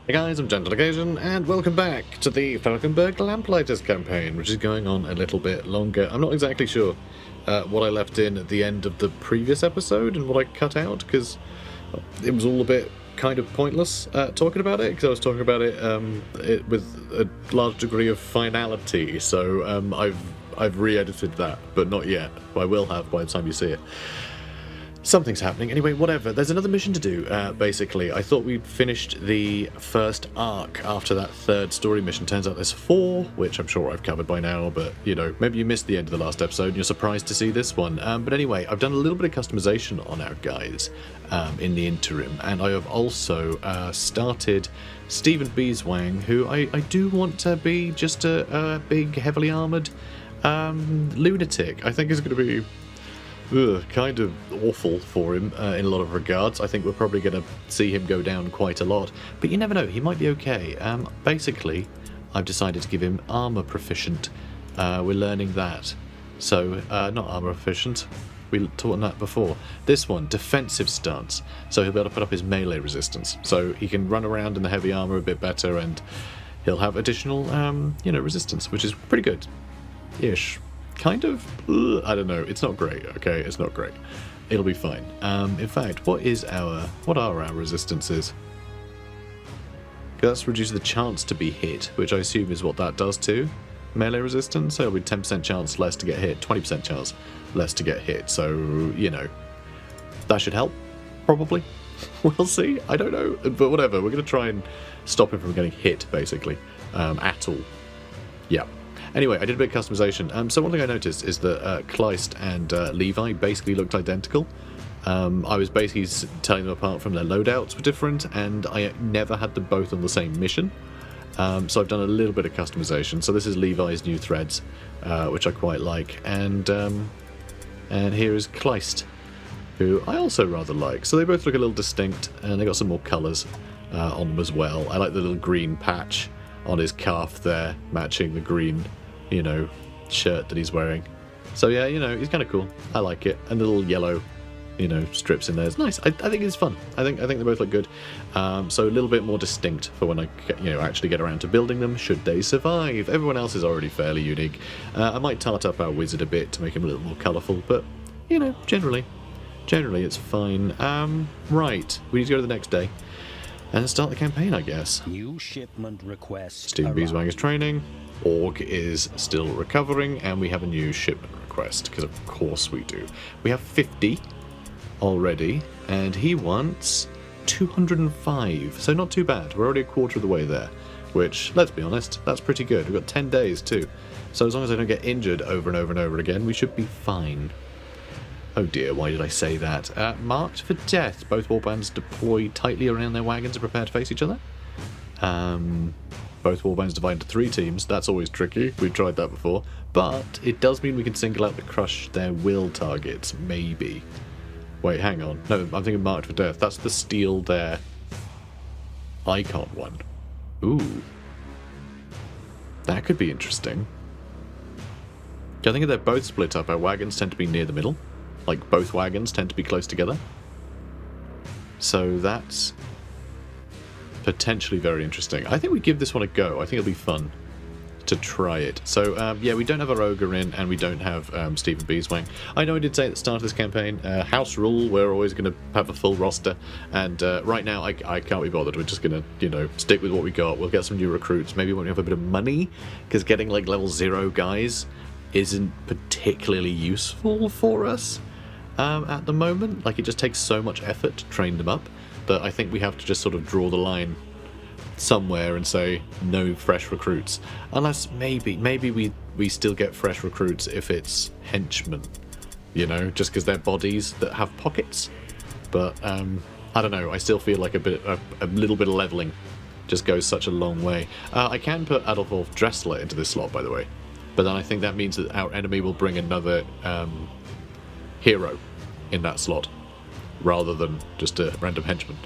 Hey guys, I'm Gentle Occasion, and welcome back to the Falkenberg Lamplighters campaign, which is going on a little bit longer. I'm not exactly sure what I left in at the end of the previous episode and what I cut out, because it was all a bit kind of pointless talking about it, because I was talking about it with a large degree of finality, so I've re-edited that, but not yet. I will have by the time you see it. Something's happening. Anyway, whatever. There's another mission to do, basically. I thought we'd finished the first arc after that third story mission. Turns out there's 4, which I'm sure I've covered by now, but, you know, maybe you missed the end of the last episode and you're surprised to see this one. But anyway, I've done a little bit of customization on our guys in the interim, and I have also started Stephen Beeswang, who I do want to be just a big, heavily armoured lunatic. I think is going to be kind of awful for him in a lot of regards. I think we're probably going to see him go down quite a lot, but you never know, he might be okay. Basically, I've decided to give him armor proficient. We're learning that. So, not armor proficient, we taught him that before. This one, defensive stance, so he'll be able to put up his melee resistance. So he can run around in the heavy armor a bit better, and he'll have additional, resistance, which is pretty good. Ish. Kind of, I don't know, it's not great, okay, it's not great. It'll be fine. In fact, what are our resistances? That's reduces the chance to be hit, which I assume is what that does too. Melee resistance, so it'll be 10% chance less to get hit, 20% chance less to get hit, so, you know, that should help, probably. We'll see, I don't know, but whatever, we're going to try and stop him from getting hit, basically, at all. Yeah. Anyway, I did a bit of customization. So one thing I noticed is that Kleist and Levi basically looked identical. I was basically telling them apart from their loadouts were different, and I never had them both on the same mission. So I've done a little bit of customization. So this is Levi's new threads, which I quite like, and here is Kleist, who I also rather like. So they both look a little distinct, and they got some more colours on them as well. I like the little green patch on his calf there, matching the green, shirt that he's wearing. So yeah, he's kind of cool. I like it. And the little yellow, strips in there. It's nice. I think it's fun. I think they both look good. So a little bit more distinct for when I, actually get around to building them, should they survive. Everyone else is already fairly unique. I might tart up our wizard a bit to make him a little more colourful, but, generally it's fine. Right, we need to go to the next day and start the campaign, I guess. New shipment request. Stephen Beeswang is training. Org is still recovering, and we have a new shipment request, because of course we do. We have 50 already, and he wants 205, so not too bad. We're already a quarter of the way there, which, let's be honest, that's pretty good. We've got 10 days too, so as long as I don't get injured over and over and over again, we should be fine. Oh dear, why did I say that? Marked for death. Both warbands deploy tightly around their wagons and prepare to face each other. Both warbands divide into 3 teams. That's always tricky. We've tried that before. But it does mean we can single out the crush their will targets. Maybe. Wait, hang on. No, I'm thinking marked for death. That's the steal their icon one. Ooh. That could be interesting. I think if they're both split up, our wagons tend to be near the middle. Like, both wagons tend to be close together. So that's potentially very interesting. I think we give this one a go. I think it'll be fun to try it. So, yeah, we don't have our ogre in, and we don't have Stephen Beeswang. I know I did say at the start of this campaign, house rule, we're always going to have a full roster, and right now I can't be bothered. We're just going to, stick with what we got. We'll get some new recruits. Maybe when we have a bit of money, because getting, like, level 0 guys isn't particularly useful for us at the moment. Like, it just takes so much effort to train them up that I think we have to just sort of draw the line somewhere and say no fresh recruits, unless maybe we still get fresh recruits if it's henchmen, just because they're bodies that have pockets. But I don't know, I still feel like a little bit of leveling just goes such a long way. I can put Adolf Dressler into this slot, by the way, but then I think that means that our enemy will bring another hero in that slot rather than just a random henchman.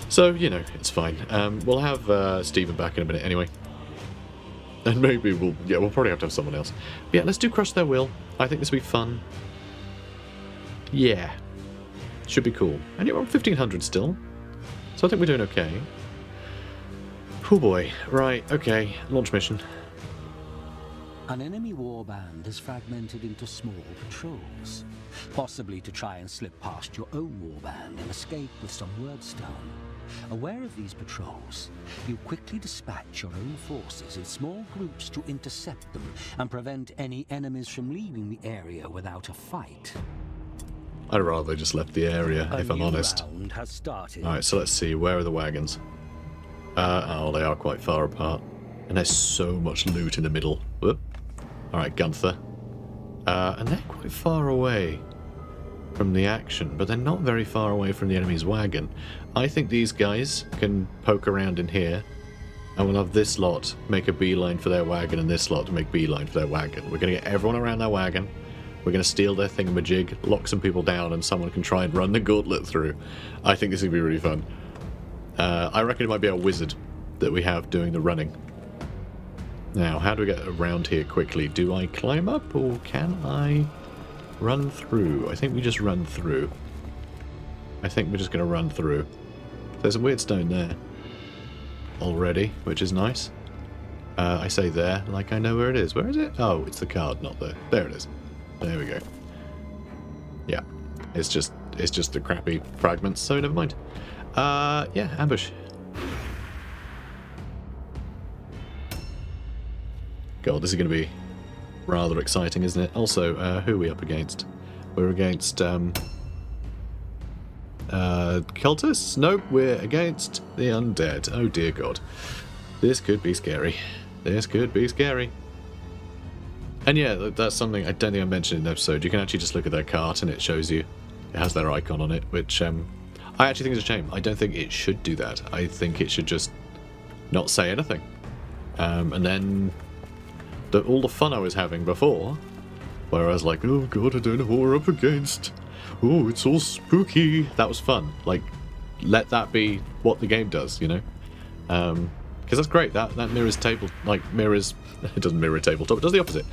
So, it's fine. We'll have Stephen back in a minute anyway. And maybe we'll probably have to have someone else. But yeah, let's do Crush Their Will. I think this will be fun. Yeah. Should be cool. And yeah, we're on 1500 still. So I think we're doing okay. Oh boy. Right, okay. Launch mission. An enemy warband is fragmented into small patrols, possibly to try and slip past your own warband and escape with some wordstone. Aware of these patrols, you quickly dispatch your own forces in small groups to intercept them and prevent any enemies from leaving the area without a fight. I'd rather just left the area, if I'm honest. Round has started. Alright, so let's see. Where are the wagons? Oh, they are quite far apart. And there's so much loot in the middle. Whoop. Alright, Gunther. And they're quite far away from the action, but they're not very far away from the enemy's wagon. I think these guys can poke around in here, and we'll have this lot make a beeline for their wagon, and this lot make beeline for their wagon. We're going to get everyone around their wagon. We're going to steal their thingamajig, lock some people down, and someone can try and run the gauntlet through. I think this is going to be really fun. I reckon it might be our wizard that we have doing the running. Now, how do we get around here quickly? Do I climb up, or can I run through? I think we just run through. I think we're just going to run through. There's a weird stone there already, which is nice. I say there, like I know where it is. Where is it? Oh, it's the card, not there. There it is. There we go. Yeah, it's just the crappy fragments, so never mind. Yeah, ambush. God, this is going to be rather exciting, isn't it? Also, who are we up against? We're against, cultists? Nope, we're against the undead. Oh dear God. This could be scary. This could be scary. And yeah, that's something I don't think I mentioned in the episode. You can actually just look at their cart and it shows you. It has their icon on it, which, I actually think is a shame. I don't think it should do that. I think it should just not say anything. And then all the fun I was having before, where I was like, oh God, I don't know what we're up against. Oh, it's all spooky. That was fun. Like, let that be what the game does, you know? Because that's great. That mirrors table, like mirrors. It doesn't mirror tabletop. It does the opposite.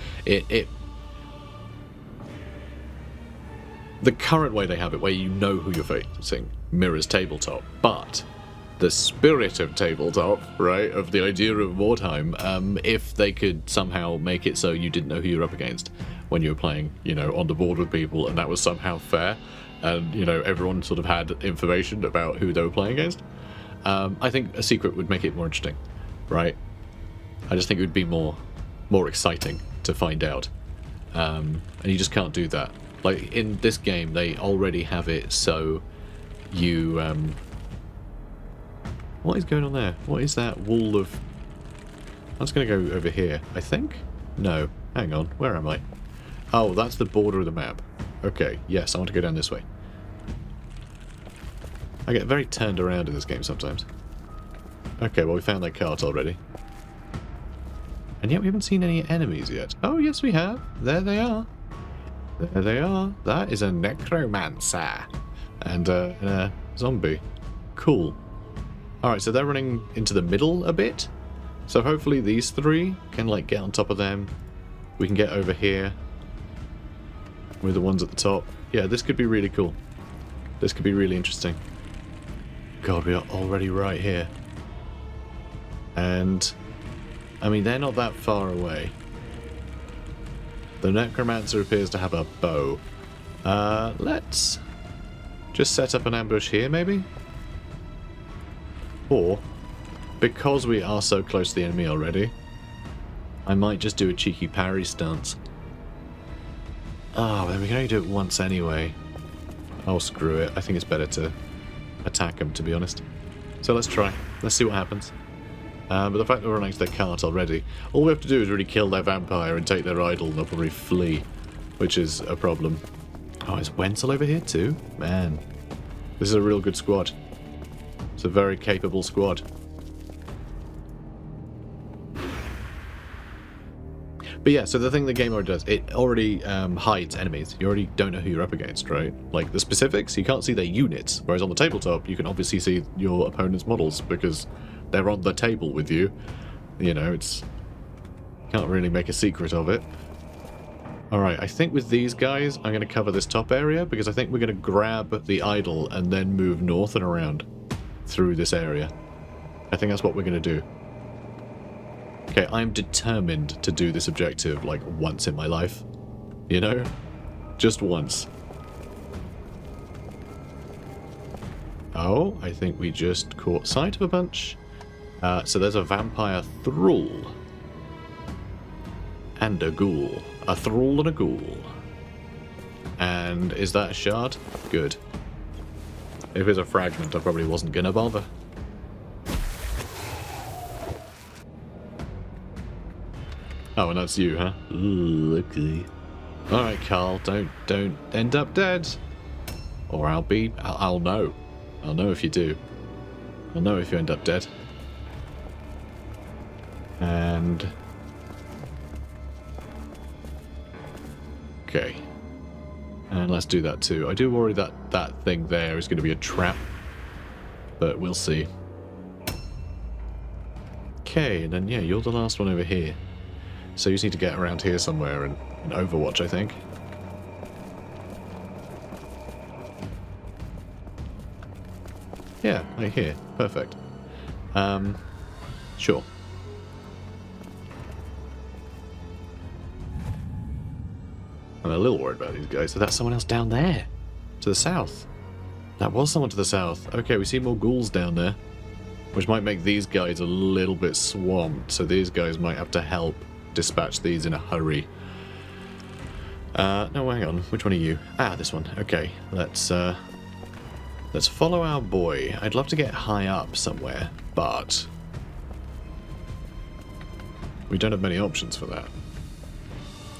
The current way they have it, where you know who you're facing, mirrors tabletop, but the spirit of tabletop, right, of the idea of Mordheim, if they could somehow make it so you didn't know who you're up against when you were playing, you know, on the board with people, and that was somehow fair, and, you know, everyone sort of had information about who they were playing against, I think a secret would make it more interesting, right? I just think it would be more exciting to find out, and you just can't do that. Like, in this game, they already have it so you, what is going on there? What is that wall of... I'm just going to go over here, I think? No. Hang on. Where am I? Oh, that's the border of the map. Okay, yes, I want to go down this way. I get very turned around in this game sometimes. Okay, well, we found that cart already. And yet we haven't seen any enemies yet. Oh, yes, we have. There they are. There they are. That is a necromancer. And a zombie. Cool. Alright, so they're running into the middle a bit. So hopefully these three can, like, get on top of them. We can get over here with the ones at the top. Yeah, this could be really cool. This could be really interesting. God, we are already right here. And, I mean, they're not that far away. The necromancer appears to have a bow. Let's just set up an ambush here, maybe? Or, because we are so close to the enemy already, I might just do a cheeky parry stance. Oh, then we can only do it once anyway. Oh, screw it. I think it's better to attack them, to be honest. So let's try. Let's see what happens. But the fact that we're running to their cart already, all we have to do is really kill their vampire and take their idol, and they'll probably flee, which is a problem. Oh, is Wenzel over here too? Man, this is a real good squad. It's a very capable squad. But yeah, so the thing the game already does, it already hides enemies. You already don't know who you're up against, right? Like the specifics, you can't see their units, whereas on the tabletop, you can obviously see your opponent's models because they're on the table with you. You know, it's... can't really make a secret of it. Alright, I think with these guys, I'm going to cover this top area because I think we're going to grab the idol and then move north and around through this area. I think that's what we're going to do. Okay, I'm determined to do this objective, like, once in my life. You know? Just once. Oh, I think we just caught sight of a bunch. So there's a vampire thrall. And a ghoul. A thrall and a ghoul. And is that a shard? Good. If it's a fragment, I probably wasn't gonna bother. Oh, and that's you, huh? Ooh, okay. Alright, Carl, don't end up dead. Or I'll know. I'll know if you do. I'll know if you end up dead. And... okay. And let's do that too. I do worry that that thing there is going to be a trap. But we'll see. Okay, and then yeah, you're the last one over here. So you just need to get around here somewhere and overwatch, I think. Yeah, right here. Perfect. Sure. I'm a little worried about these guys. So that's someone else down there. To the south. That was someone to the south. Okay, we see more ghouls down there. Which might make these guys a little bit swamped. So these guys might have to help dispatch these in a hurry. No, hang on. Which one are you? Ah, this one. Okay, let's follow our boy. I'd love to get high up somewhere, but we don't have many options for that.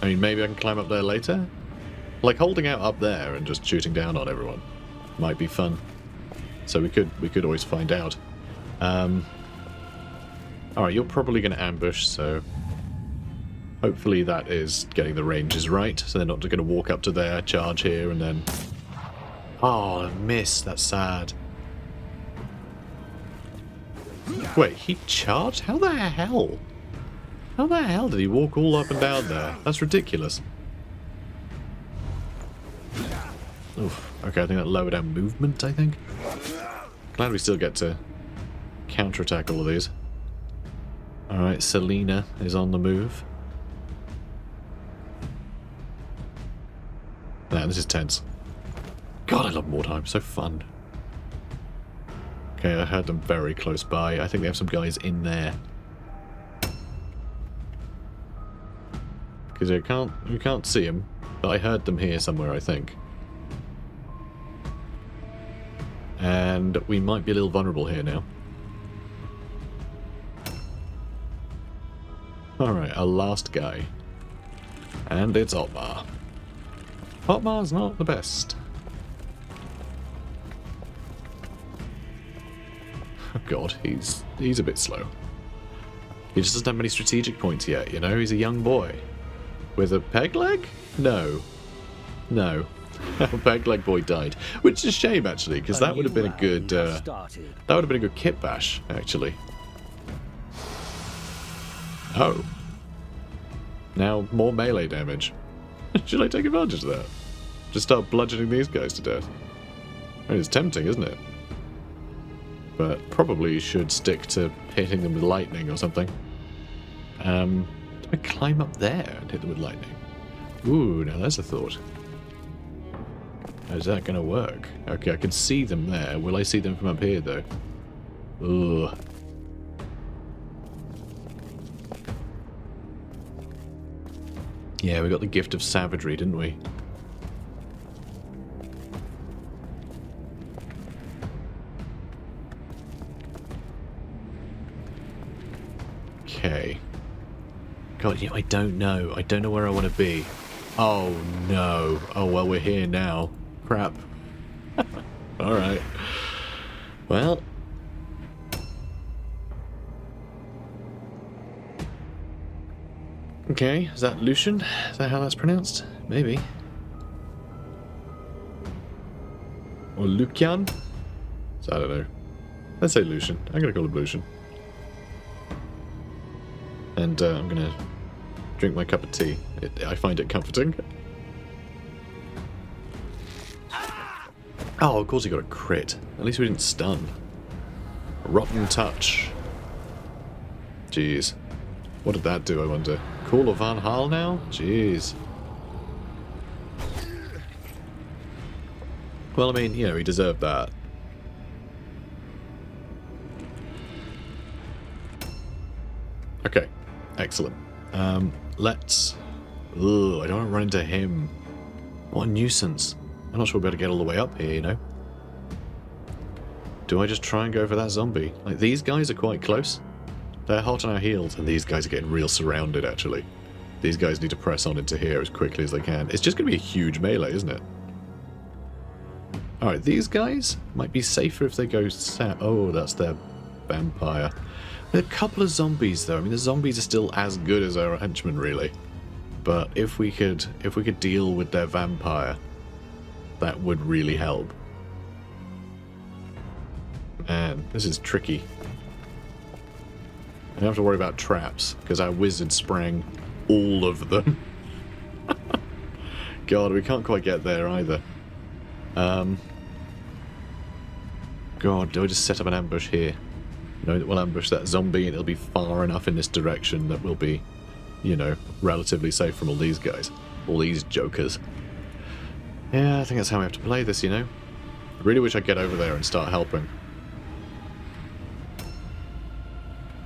I mean, maybe I can climb up there later? Like, holding out up there and just shooting down on everyone might be fun. So we could always find out. Alright, you're probably going to ambush, so hopefully that is getting the ranges right, so they're not just going to walk up to there, charge here, and then... oh, I missed. That's sad. Wait, he charged? How the hell? How the hell did he walk all up and down there? That's ridiculous. Oof. Okay, I think that lowered our movement, I think. Glad we still get to counterattack all of these. Alright, Selena is on the move. Nah, this is tense. God, I love Mordheim. So fun. Okay, I heard them very close by. I think they have some guys in there. Because you can't see them, but I heard them here somewhere, I think. And we might be a little vulnerable here now. Alright, our last guy. And it's Otmar. Otmar's not the best. Oh god, he's a bit slow. He just doesn't have many strategic points yet, you know? He's a young boy. With a peg leg? No. No. Our peg leg boy died. Which is a shame, actually, because that would have been a good... that would have been a good kit bash, actually. Oh. Now, more melee damage. Should I take advantage of that? Just start bludgeoning these guys to death. I mean, it's tempting, isn't it? But probably should stick to hitting them with lightning or something. Do I climb up there and hit them with lightning? Ooh, now that's a thought. How's that going to work? Okay, I can see them there. Will I see them from up here, though? Ugh. Yeah, we got the gift of savagery, didn't we? Okay. God, yeah, I don't know. I don't know where I want to be. Oh, no. Oh, well, we're here now. Crap. Alright. Well. Okay, is that Lucian? Is that how that's pronounced? Maybe. Or Lucian? So, I don't know. Let's say Lucian. I'm gonna call him Lucian. And I'm gonna drink my cup of tea. I find it comforting. Oh, of course he got a crit. At least we didn't stun. Rotten touch. Jeez. What did that do, I wonder? Call of Van Hal now? Jeez. Well, I mean, you know, he deserved that. Okay, excellent. Let's... Ugh, I don't want to run into him. What a nuisance. I'm not sure we'll be able to get all the way up here, you know? Do I just try and go for that zombie? Like, these guys are quite close. They're hot on our heels, and these guys are getting real surrounded, actually. These guys need to press on into here as quickly as they can. It's just going to be a huge melee, isn't it? Alright, these guys might be safer if they go south. Oh, that's their vampire. There are a couple of zombies, though. I mean, the zombies are still as good as our henchmen, really. But if we could deal with their vampire, that would really help. Man, this is tricky. I don't have to worry about traps, because our wizard sprang all of them. God, we can't quite get there either. God, do I just set up an ambush here? Know that we'll ambush that zombie and it'll be far enough in this direction that we'll be, you know, relatively safe from all these guys. All these jokers. Yeah, I think that's how we have to play this, you know? I really wish I'd get over there and start helping.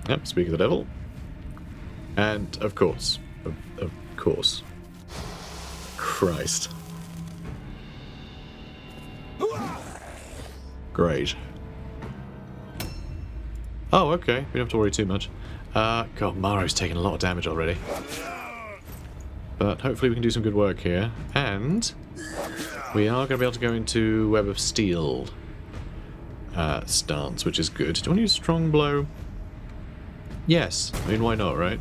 Yep, speak of the devil. And, of course. Of course. Christ. Great. Oh, okay. We don't have to worry too much. God, Maro's taken a lot of damage already. But hopefully we can do some good work here. And we are going to be able to go into Web of Steel stance, which is good. Do you want to use Strong Blow? Yes. I mean, why not, right?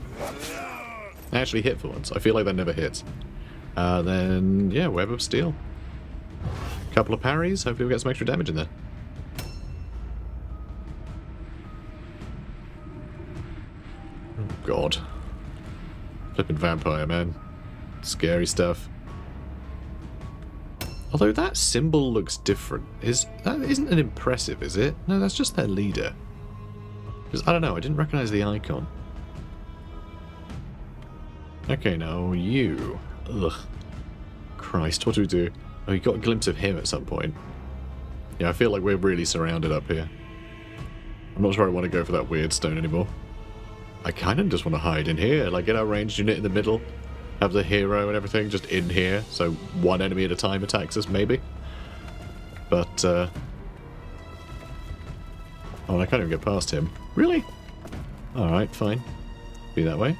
I actually hit for once. I feel like that never hits. Then, yeah, Web of Steel. Couple of parries. Hopefully we'll get some extra damage in there. Oh, God. Flippin' vampire, man. Scary stuff. Although that symbol looks different. That isn't an impressive, is it? No, that's just their leader. Because, I don't know, I didn't recognize the icon. Okay, now you. Ugh. Christ, what do we do? Oh, you got a glimpse of him at some point. Yeah, I feel like we're really surrounded up here. I'm not sure I want to go for that weird stone anymore. I kind of just want to hide in here. Like, get our ranged unit in the middle. Have the hero and everything just in here. So one enemy at a time attacks us, maybe. But, oh, I can't even get past him. Really? Alright, fine. Be that way.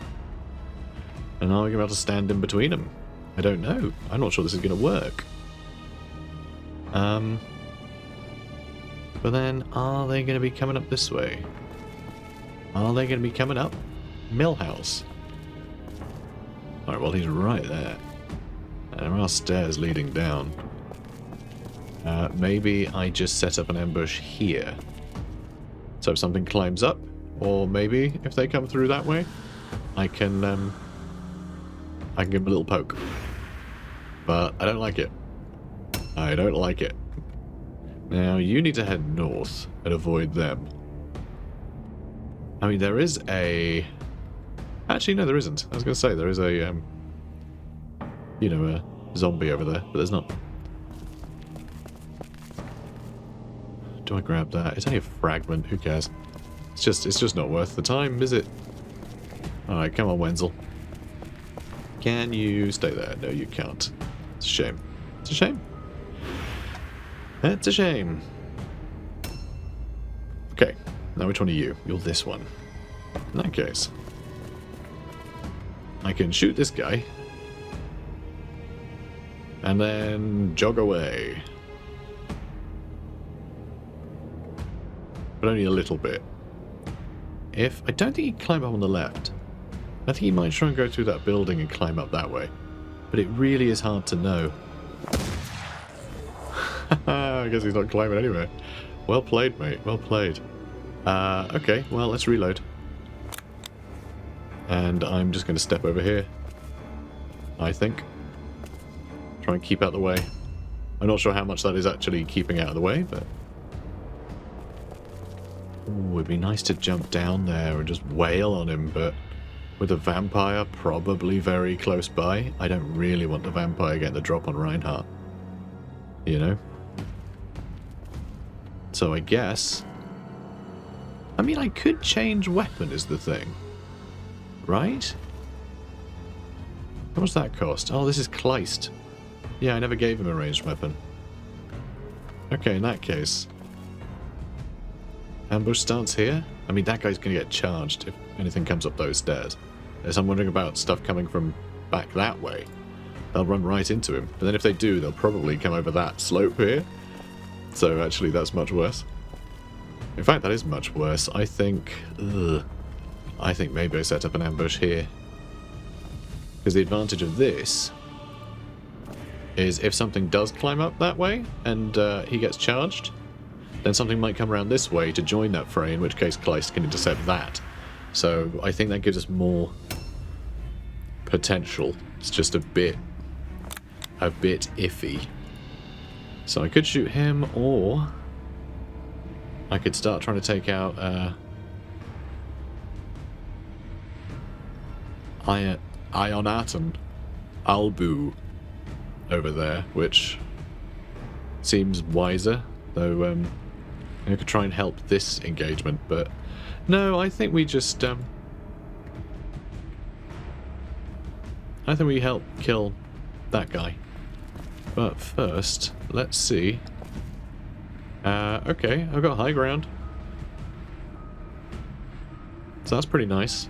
And are we going to be able to stand in between them? I don't know. I'm not sure this is going to work. But then, are they going to be coming up this way? Are they going to be coming up? Millhouse. Alright, well, he's right there. And there are stairs leading down. Maybe I just set up an ambush here. So if something climbs up, or maybe if they come through that way, I can give them a little poke. But I don't like it. I don't like it. Now, you need to head north and avoid them. I mean, there is a... Actually, no, there isn't. I was going to say, there is a, you know, a zombie over there, but there's not. Do I grab that? It's only a fragment. Who cares? It's just not worth the time, is it? Alright, come on, Wenzel. Can you stay there? No, you can't. It's a shame. It's a shame. It's a shame. Okay, now which one are you? You're this one. In that case, I can shoot this guy and then jog away. But only a little bit. I don't think he can climb up on the left. I think he might try and go through that building and climb up that way. But it really is hard to know. I guess he's not climbing anywhere. Well played, mate. Well played. Okay, well, let's reload. And I'm just going to step over here. I think. Try and keep out the way. I'm not sure how much that is actually keeping out of the way, but... Ooh, it'd be nice to jump down there and just wail on him, but... With a vampire probably very close by. I don't really want the vampire getting the drop on Reinhardt. You know? So I guess... I mean, I could change weapon is the thing. Right? How much does that cost? Oh, this is Kleist. Yeah, I never gave him a ranged weapon. Okay, in that case... Ambush stance here? I mean, that guy's going to get charged if anything comes up those stairs. As I'm wondering about stuff coming from back that way. They'll run right into him. But then if they do, they'll probably come over that slope here. So actually, that's much worse. In fact, that is much worse. I think... I think maybe I set up an ambush here. Because the advantage of this is if something does climb up that way and he gets charged, then something might come around this way to join that fray, in which case Kleist can intercept that. So I think that gives us more potential. It's just a bit iffy. So I could shoot him, or I could start trying to take out Ionaton Albu over there, which seems wiser, though I could try and help this engagement, but no, I think we just I think we help kill that guy. But first, let's see. Okay, I've got high ground. So that's pretty nice.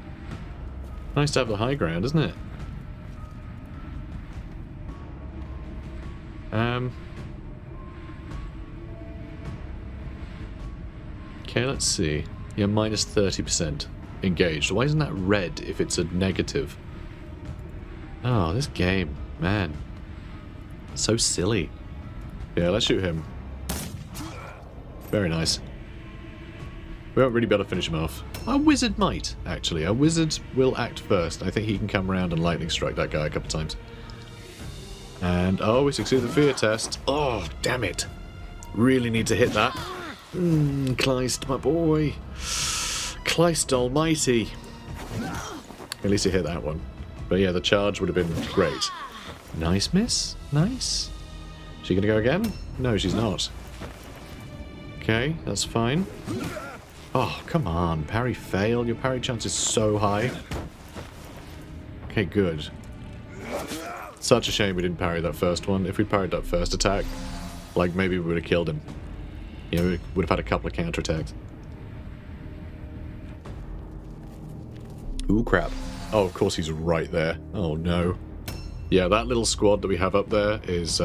Nice to have the high ground, isn't it? Okay, let's see. Yeah, minus 30% engaged. Why isn't that red if it's a negative? Oh, this game, man. So silly. Yeah, let's shoot him. Very nice. We won't really be able to finish him off. Our wizard might, actually. Our wizard will act first. I think he can come around and lightning strike that guy a couple times. And, oh, we succeeded the fear test. Oh, damn it. Really need to hit that. Kleist, my boy. Kleist almighty. At least he hit that one. But yeah, the charge would have been great. Nice miss. Nice. Is she going to go again? No, she's not. Okay, that's fine. Oh, come on. Parry fail. Your parry chance is so high. Okay, good. Such a shame we didn't parry that first one. If we parried that first attack, like, maybe we would have killed him. You know, we would have had a couple of counterattacks. Ooh, crap. Oh, of course he's right there. Oh, no. Yeah, that little squad that we have up there is,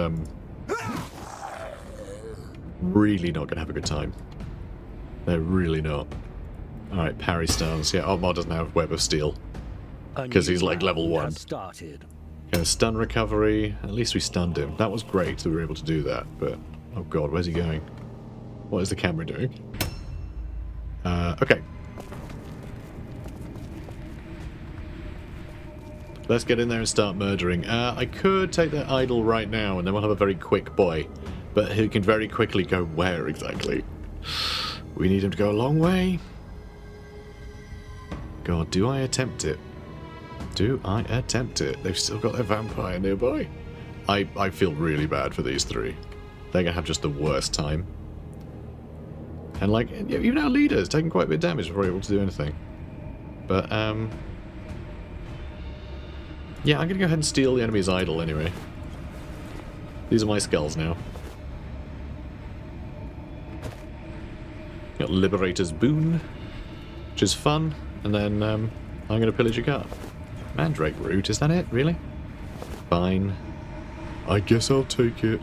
really not going to have a good time. They're really not. Alright, parry stance. Yeah, Otmar doesn't have Web of Steel. Because he's like level 1. Started. Okay, stun recovery. At least we stunned him. That was great that we were able to do that, but... Oh god, where's he going? What is the camera doing? Okay. Let's get in there and start murdering. I could take that idol right now, and then we'll have a very quick boy. But he can very quickly go where exactly? We need him to go a long way. God, do I attempt it? Do I attempt it? They've still got their vampire nearby. I feel really bad for these three. They're going to have just the worst time. And like, even our leader's taking quite a bit of damage before we're able to do anything. But, yeah, I'm going to go ahead and steal the enemy's idol anyway. These are my skulls now. Got Liberator's Boon, which is fun. And then, I'm going to pillage your cart. Mandrake Root, is that it? Really? Fine. I guess I'll take it.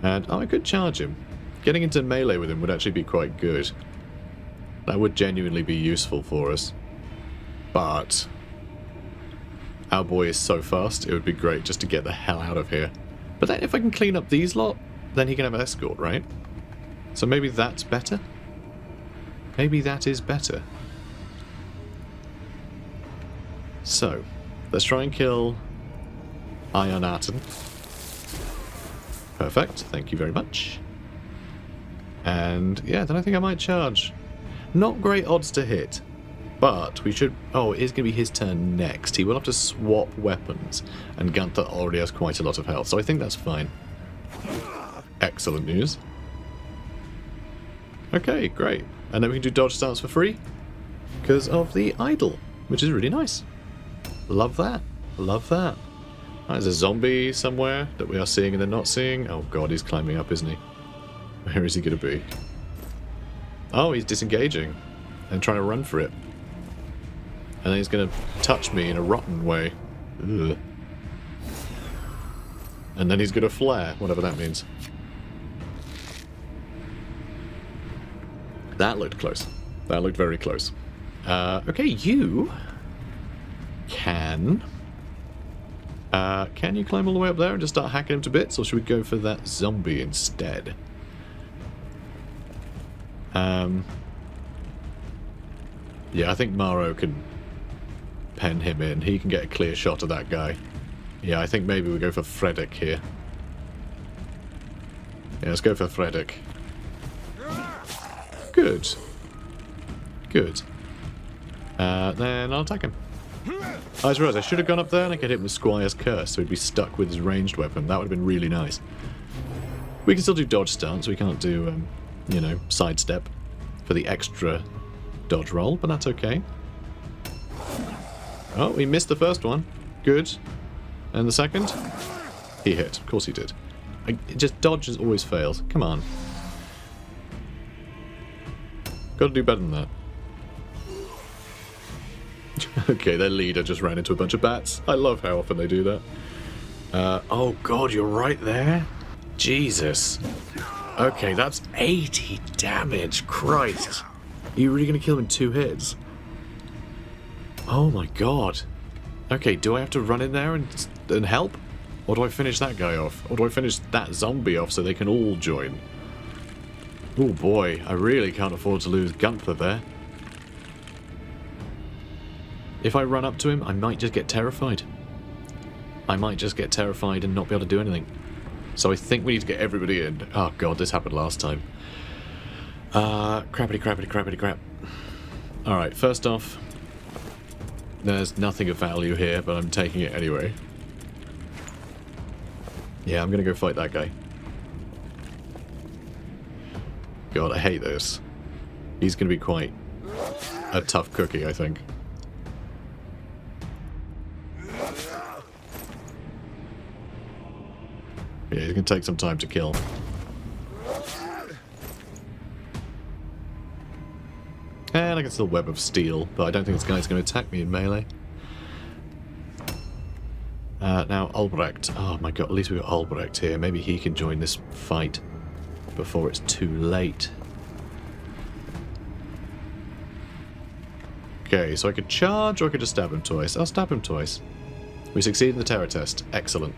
And, oh, I could charge him. Getting into melee with him would actually be quite good. That would genuinely be useful for us. But our boy is so fast, it would be great just to get the hell out of here. But then if I can clean up these lot, then he can have an escort, right? So maybe that's better? Maybe that is better. So, let's try and kill Ionaton. Perfect, thank you very much. And yeah, then I think I might charge. Not great odds to hit. But we should... Oh, it is going to be his turn next. He will have to swap weapons, and Gunther already has quite a lot of health, so I think that's fine. Excellent news. Okay, great. And then we can do dodge stance for free because of the idol, which is really nice. Love that. Love that. There's a zombie somewhere that we are seeing and then not seeing. Oh god, he's climbing up, isn't he? Where is he going to be? Oh, he's disengaging and trying to run for it. And then he's going to touch me in a rotten way. Ugh. And then he's going to flare, whatever that means. That looked close. That looked very close. Okay, you can... can you climb all the way up there and just start hacking him to bits, or should we go for that zombie instead? Yeah, I think Maro can pen him in. He can get a clear shot of that guy. Yeah, I think maybe we go for Fredrik here. Yeah, let's go for Fredrik. Good. Good. Then I'll attack him. I just realised I should have gone up there and I could hit him with Squire's Curse, so he'd be stuck with his ranged weapon. That would have been really nice. We can still do dodge stance. We can't do, you know, sidestep for the extra dodge roll, but that's okay. Oh, he missed the first one. Good. And the second? He hit. Of course he did. Just dodge has always failed. Come on. Got to do better than that. Okay, their leader just ran into a bunch of bats. I love how often they do that. Oh god, you're right there? Jesus. Okay, that's 80 damage. Christ. Are you really going to kill him in 2 hits? Oh my god. Okay, do I have to run in there and help? Or do I finish that guy off? Or do I finish that zombie off so they can all join? Oh boy, I really can't afford to lose Gunther there. If I run up to him, I might just get terrified. I might just get terrified and not be able to do anything. So I think we need to get everybody in. Oh god, this happened last time. Crappity crappity crappity crap. Alright, first off, there's nothing of value here, but I'm taking it anyway. Yeah, I'm gonna go fight that guy. God, I hate this. He's gonna be quite a tough cookie, I think. Yeah, he's gonna take some time to kill. And I can still Web of Steel, but I don't think this guy's going to attack me in melee. Now, Albrecht. Oh my god, at least we've got Albrecht here. Maybe he can join this fight before it's too late. Okay, so I could charge or I could just stab him twice. I'll stab him twice. We succeed in the terror test. Excellent.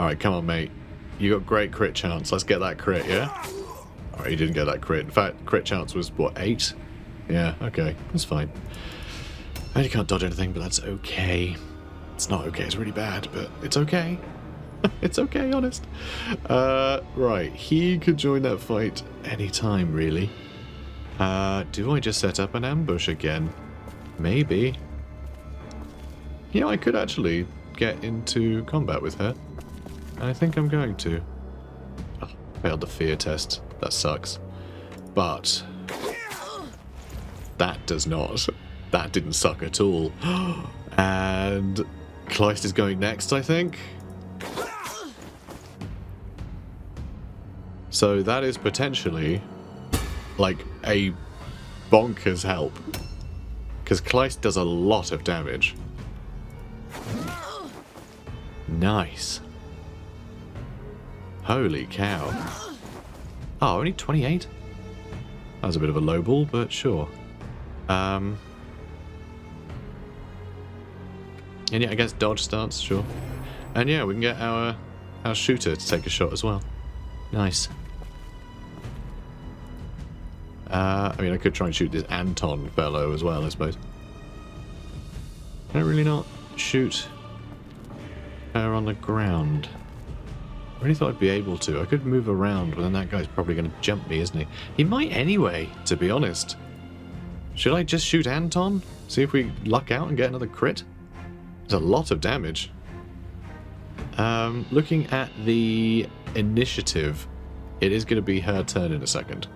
Alright, come on, mate. You got great crit chance. Let's get that crit, yeah? Alright, he didn't get that crit. In fact, crit chance was, what, 8? Yeah, okay. That's fine. I only can't dodge anything, but that's okay. It's not okay. It's really bad, but it's okay. It's okay, honest. Right, he could join that fight anytime, really. Do I just set up an ambush again? Maybe. Yeah, I could actually get into combat with her. I think I'm going to. Oh, failed the fear test. That sucks. But that does not. That didn't suck at all. And Kleist is going next, I think. So that is potentially like a bonkers help. Because Kleist does a lot of damage. Nice. Holy cow. Oh, only 28? That was a bit of a low ball, but sure. And yeah, I guess dodge stance, sure. And yeah, we can get our shooter to take a shot as well. Nice. I mean, I could try and shoot this Anton fellow as well, I suppose. Can I really not shoot her on the ground? I really thought I'd be able to. I could move around, but then that guy's probably going to jump me, isn't he? He might anyway, to be honest. Should I just shoot Anton? See if we luck out and get another crit? There's a lot of damage. Looking at the initiative, it is going to be her turn in a second.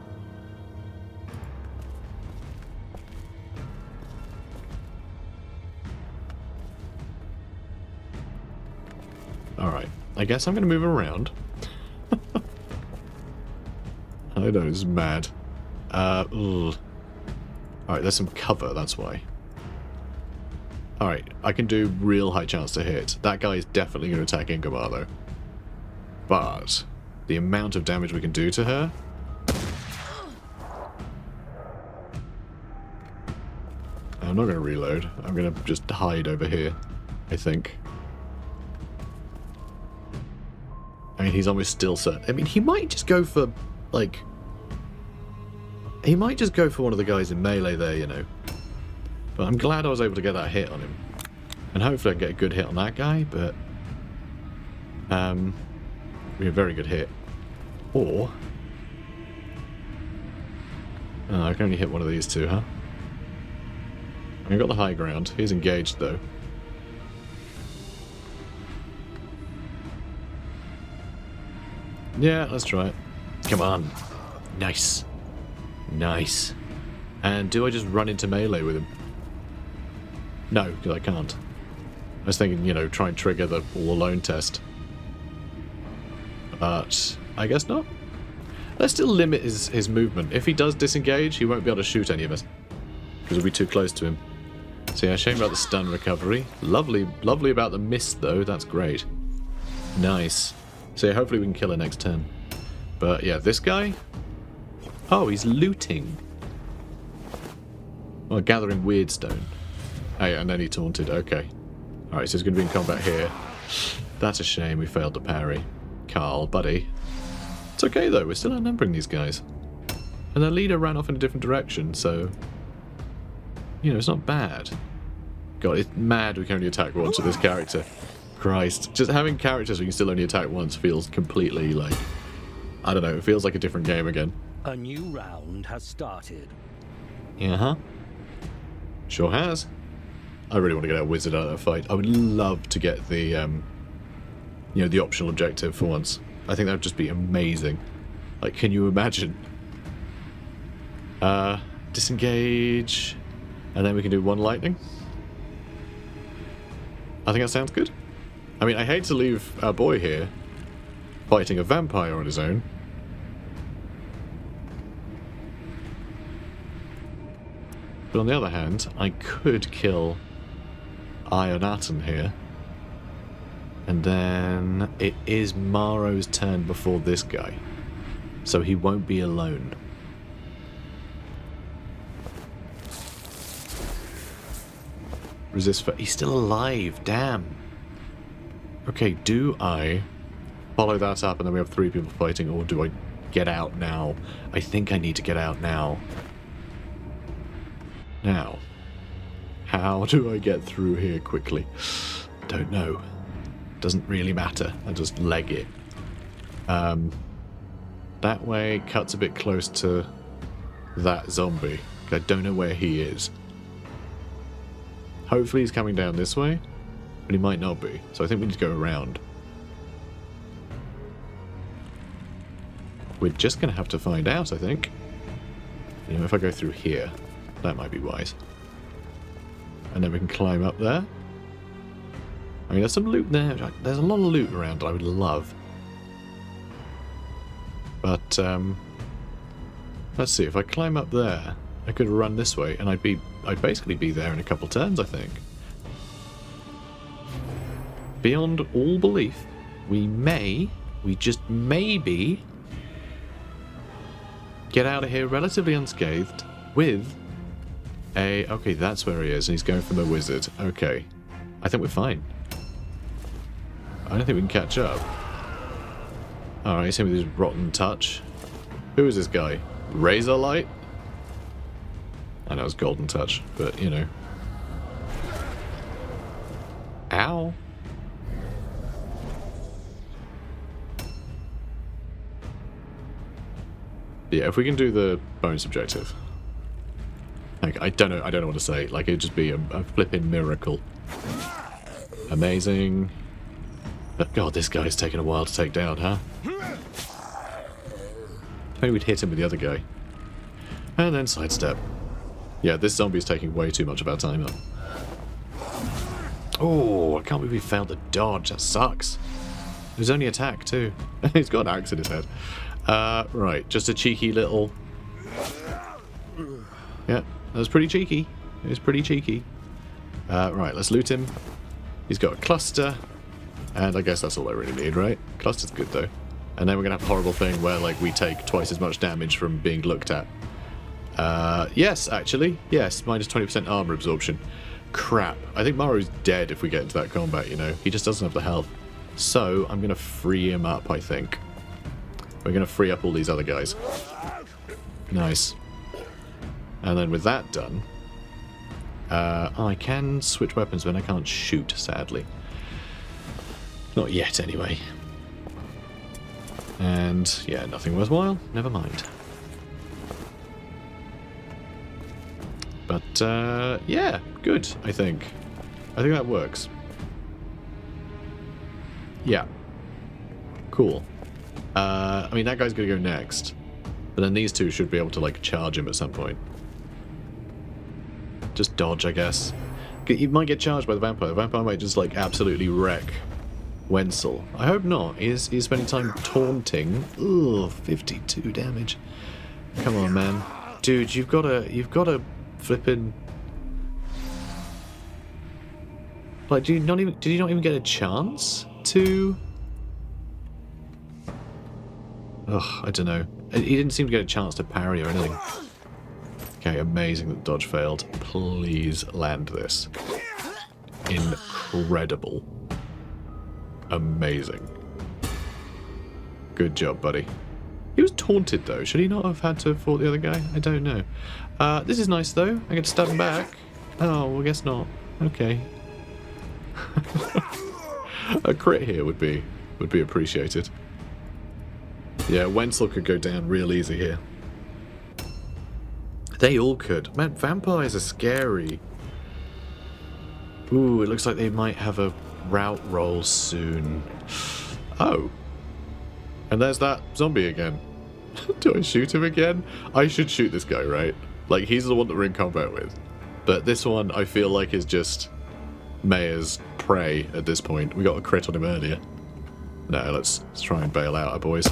Alright, I guess I'm going to move around. I know, this is mad. Alright, there's some cover, that's why. Alright, I can do real high chance to hit. That guy is definitely going to attack Ingomar, though. But the amount of damage we can do to her... I'm not going to reload. I'm going to just hide over here, I think. I mean, he's almost still set. I mean, he might just go for, like... He might just go for one of the guys in melee there, you know. But I'm glad I was able to get that hit on him. And hopefully I can get a good hit on that guy, but... be a very good hit. Or... Oh, I can only hit one of these two, huh? I got the high ground. He's engaged, though. Yeah, let's try it. Come on. Nice. Nice. And do I just run into melee with him? No, because I can't. I was thinking, you know, try and trigger the all alone test. But I guess not. Let's still limit his movement. If he does disengage, he won't be able to shoot any of us. Because we'll be too close to him. So yeah, shame about the stun recovery. Lovely about the mist, though. That's great. Nice. So yeah, hopefully we can kill her next turn. But yeah, this guy... Oh, he's looting. Oh, gathering weird stone. Hey, and then he taunted. Okay. Alright, so he's going to be in combat here. That's a shame we failed to parry. Carl, buddy. It's okay, though. We're still outnumbering these guys. And their leader ran off in a different direction, so... You know, it's not bad. God, it's mad we can only attack once with this character. Christ. Just having characters we can still only attack once feels completely, like... I don't know, it feels like a different game again. A new round has started. Uh-huh. Sure has. I really want to get a wizard out of that fight. I would love to get the, you know, the optional objective for once. I think that would just be amazing. Like, can you imagine? Disengage. And then we can do one lightning. I think that sounds good. I mean, I hate to leave our boy here fighting a vampire on his own. But on the other hand, I could kill Iron Atom here. And then it is Maro's turn before this guy. So he won't be alone. Resist for... He's still alive, damn. Okay, do I follow that up and then we have 3 people fighting, or do I get out now? I think I need to get out now. Now, how do I get through here quickly? Don't know. Doesn't really matter. I just leg it. That way cuts a bit close to that zombie. I don't know where he is. Hopefully he's coming down this way, but he might not be. So I think we need to go around. We're just going to have to find out, I think. You know, if I go through here, that might be wise. And then we can climb up there. I mean, there's some loot there. There's a lot of loot around that I would love. But, let's see. If I climb up there, I could run this way, and I'd basically be there in a couple turns, I think. Beyond all belief, we just maybe get out of here relatively unscathed with a... Okay, that's where he is, and he's going for the wizard. Okay. I think we're fine. I don't think we can catch up. Alright, he's hit with his rotten touch. Who is this guy? Razor Light? I know it's golden touch, but, you know. Ow. Yeah, if we can do the bonus objective. I don't know what to say. Like, it'd just be a flipping miracle. Amazing. But God, this guy's taking a while to take down, huh? Maybe we'd hit him with the other guy. And then sidestep. Yeah, this zombie's taking way too much of our time up. Oh, I can't believe we failed the dodge. That sucks. It was only attack, too. He's got an axe in his head. Right, just a cheeky little... Yeah, that was pretty cheeky. It was pretty cheeky. Right, let's loot him. He's got a cluster. And I guess that's all I really need, right? Cluster's good, though. And then we're going to have a horrible thing where, like, we take twice as much damage from being looked at. Yes, actually. Yes, minus 20% armor absorption. Crap. I think Maru's dead if we get into that combat, you know. He just doesn't have the health. So, I'm going to free him up, I think. We're going to free up all these other guys. Nice. And then with that done... I can switch weapons, but I can't shoot, sadly. Not yet, anyway. And, yeah, nothing worthwhile. Never mind. But, yeah, good, I think. I think that works. Yeah. Cool. I mean, that guy's gonna go next. But then these two should be able to, like, charge him at some point. Just dodge, I guess. You might get charged by the vampire. The vampire might just, like, absolutely wreck Wenzel. I hope not. He's spending time taunting. Ugh, 52 damage. Come on, man. Dude, you've got to flippin'... Like, did you not even get a chance to... Ugh, I don't know. He didn't seem to get a chance to parry or anything. Okay, amazing that dodge failed. Please land this. Incredible. Amazing. Good job, buddy. He was taunted, though. Should he not have had to have fought the other guy? I don't know. This is nice, though. I get to stab him back. Oh, well, guess not. Okay. A crit here would be appreciated. Yeah, Wenzel could go down real easy here. They all could. Man, vampires are scary. Ooh, it looks like they might have a route roll soon. Oh. And there's that zombie again. Do I shoot him again? I should shoot this guy, right? Like, he's the one that we're in combat with. But this one, I feel like, is just Mayor's prey at this point. We got a crit on him earlier. No, let's try and bail out our boys.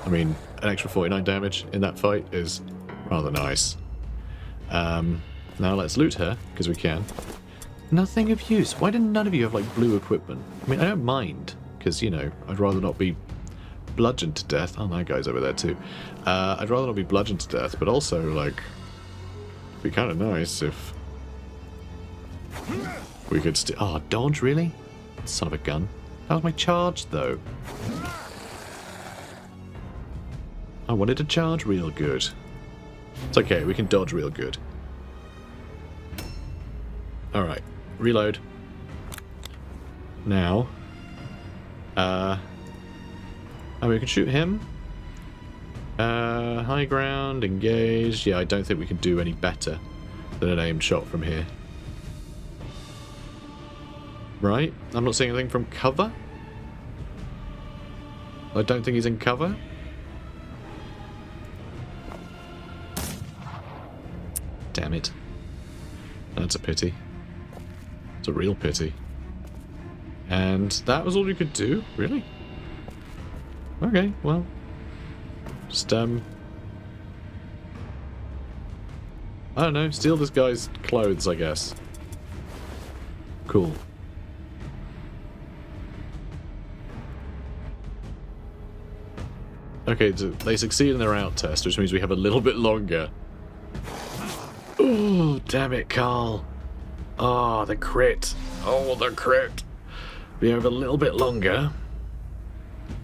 I mean, an extra 49 damage in that fight is rather nice. Now let's loot her, because we can. Nothing of use. Why did none of you have, like, blue equipment? I mean, I don't mind, because, you know, I'd rather not be bludgeoned to death. Oh, that guy's over there, too. I'd rather not be bludgeoned to death, but also, like, it'd be kind of nice if we could oh, dodge, really? Son of a gun. That was my charge, though. I wanted to charge real good. It's okay, we can dodge real good. Alright, reload. Now. Oh, we can shoot him. High ground, engaged. Yeah, I don't think we can do any better than an aimed shot from here. Right? I'm not seeing anything from cover. I don't think he's in cover. Damn it. That's a pity. It's a real pity. And that was all you could do? Really? Okay, well. Just, I don't know, steal this guy's clothes, I guess. Cool. Okay, so they succeed in their out test, which means we have a little bit longer. Oh, damn it, Carl. Oh, the crit. Oh, the crit. We have a little bit longer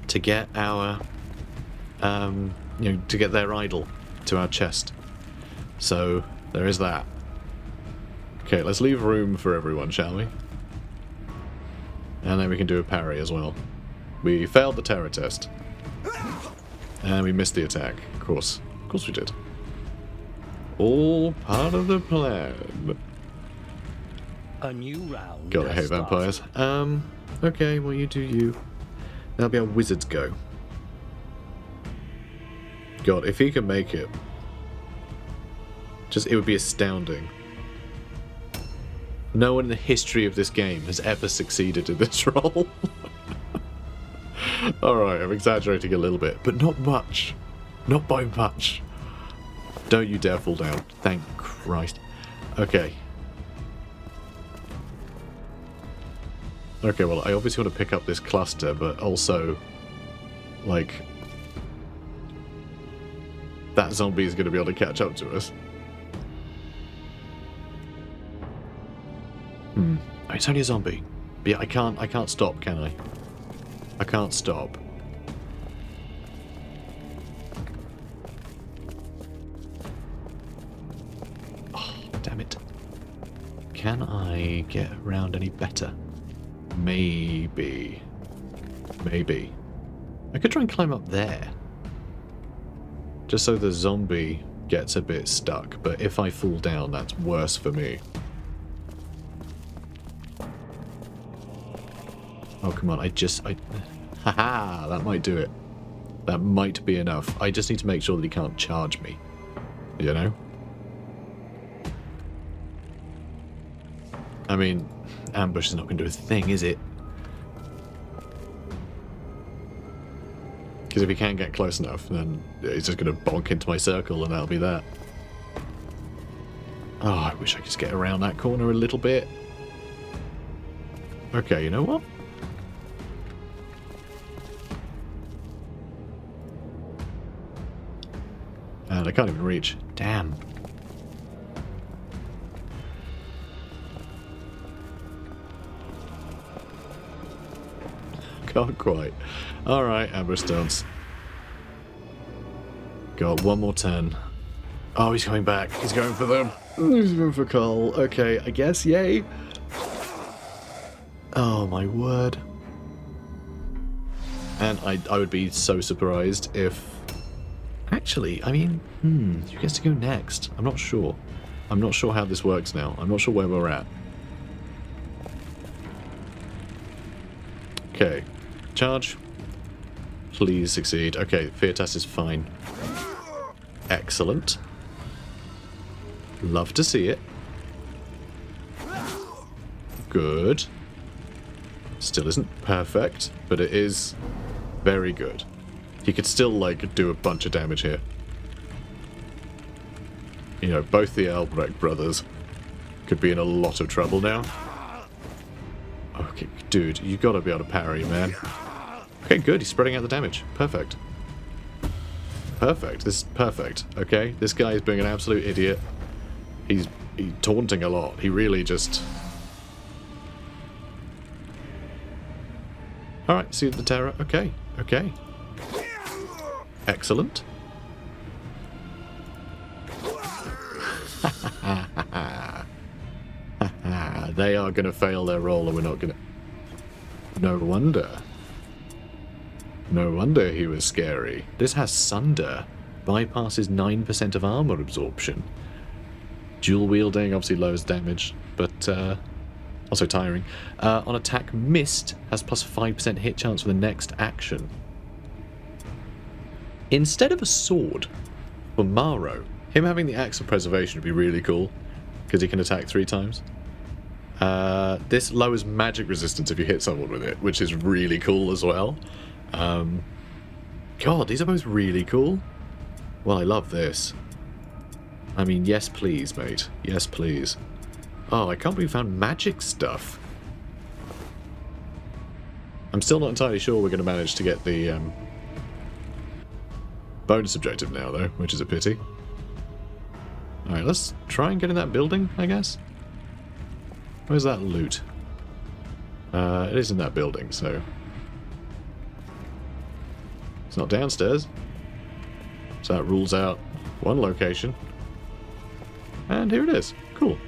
to get our, you know, to get their idol to our chest. So, there is that. Okay, let's leave room for everyone, shall we? And then we can do a parry as well. We failed the terror test. And we missed the attack, of course. Of course we did. All part of the plan. A new round. God, I hate has vampires. started. Okay, well, you do you. That'll be how wizards go. God, if he can make it, it would be astounding. No one in the history of this game has ever succeeded in this role. Alright, I'm exaggerating a little bit, but not much. Not by much. Don't you dare fall down. Thank Christ. Okay. Okay, well, I obviously want to pick up this cluster, but also, like, that zombie is going to be able to catch up to us. Oh, it's only a zombie. But yeah, I can't stop, can I? I can't stop. Oh, damn it. Can I get around any better? Maybe. Maybe. I could try and climb up there. Just so the zombie gets a bit stuck, but if I fall down, that's worse for me. Oh, come on, haha, that might do it. That might be enough. I just need to make sure that he can't charge me. You know? I mean, ambush is not going to do a thing, is it? Because if he can't get close enough, then he's just going to bonk into my circle and that'll be that. Oh, I wish I could just get around that corner a little bit. Okay, you know what? And I can't even reach. Damn. Can't quite. Alright, ambush stones. Got one more turn. Oh, he's coming back. He's going for them. He's going for Cole. Okay, I guess, yay. Oh, my word. And I would be so surprised if... Actually, I mean, who gets to go next? I'm not sure. I'm not sure how this works now. I'm not sure where we're at. Okay. Charge. Please succeed. Okay, fear test is fine. Excellent. Love to see it. Good. Still isn't perfect, but it is very good. He could still, like, do a bunch of damage here. You know, both the Albrecht brothers could be in a lot of trouble now. Okay, dude, you gotta be able to parry, man. Okay, good, he's spreading out the damage. Perfect. Perfect, this is perfect, okay? This guy is being an absolute idiot. He's taunting a lot. He really just... Alright, see the terror. Okay, okay. Excellent. They are going to fail their roll and we're not going to... No wonder. No wonder he was scary. This has Sunder. Bypasses 9% of armor absorption. Dual wielding obviously lowers damage, but also tiring. On attack, missed has plus 5% hit chance for the next action. Instead of a sword for Maro, him having the Axe of Preservation would be really cool, because he can attack 3 times. This lowers magic resistance if you hit someone with it, which is really cool as well. God, these are both really cool. Well, I love this. I mean, yes please, mate. Yes please. Oh, I can't believe we found magic stuff. I'm still not entirely sure we're going to manage to get the bonus objective now, though, which is a pity. Alright, let's try and get in that building, I guess. Where's that loot? It is in that building, so... It's not downstairs. So that rules out one location. And here it is. Cool.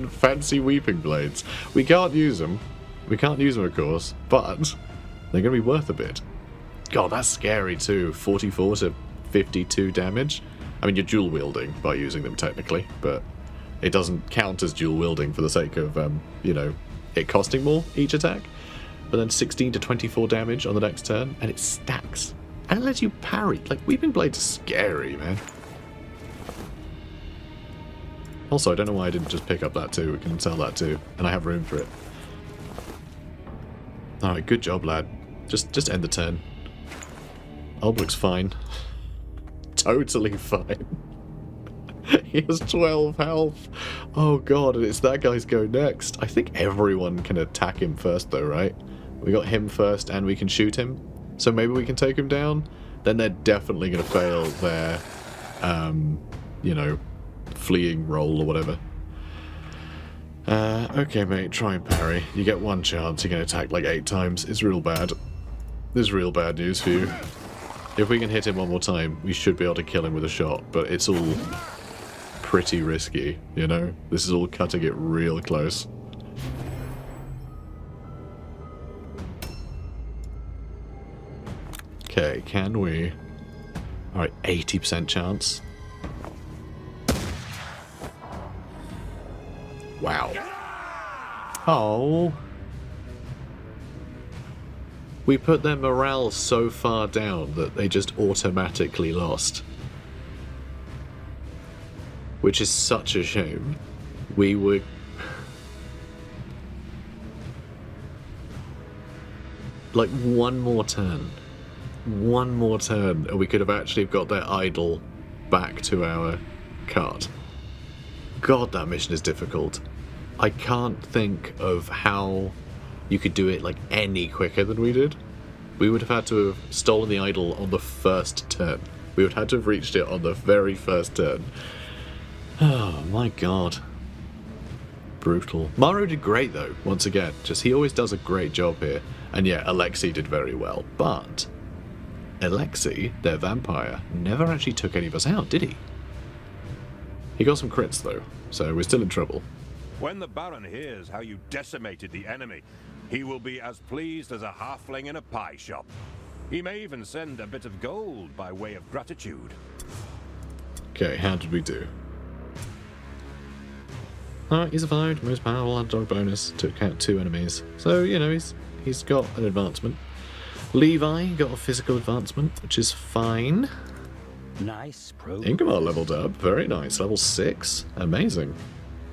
Fancy weeping blades. We can't use them. We can't use them, of course, but they're going to be worth a bit. God, that's scary too. 44 to 52 damage. I mean, you're dual wielding by using them technically, but it doesn't count as dual wielding for the sake of, you know, it costing more each attack. But then 16 to 24 damage on the next turn, and it stacks. And it lets you parry. Like, Weeping Blades are scary, man. Also, I don't know why I didn't just pick up that too. We can sell that too, and I have room for it. Alright, good job, lad. Just end the turn. Ulbricht's fine. Totally fine. He has 12 health. Oh god, and it's that guy's go next. I think everyone can attack him first though, right? We got him first and we can shoot him. So maybe we can take him down. Then they're definitely going to fail their, you know, fleeing roll or whatever. Okay, mate, try and parry. You get one chance, you're going to attack like 8 times. It's real bad. This is real bad news for you. If we can hit him one more time, we should be able to kill him with a shot, but it's all pretty risky, you know? This is all cutting it real close. Okay, can we? Alright, 80% chance. Wow. Oh. We put their morale so far down that they just automatically lost. Which is such a shame. We were... like, one more turn. One more turn, and we could have actually got their idol back to our cart. God, that mission is difficult. I can't think of how you could do it like any quicker than we did. We would have had to have stolen the idol on the first turn. We would have had to have reached it on the very first turn. Oh my god. Brutal. Maro did great though, once again. Just he always does a great job here. And yeah, Alexei did very well. But Alexei, their vampire, never actually took any of us out, did he? He got some crits though, so we're still in trouble. When the Baron hears how you decimated the enemy, he will be as pleased as a halfling in a pie shop. He may even send a bit of gold by way of gratitude. Okay, how did we do? Alright, he survived. Most powerful underdog bonus. Took out 2 enemies. So, you know, he's got an advancement. Levi got a physical advancement, which is fine. Nice progress. Ingmar leveled up. Very nice. Level 6. Amazing.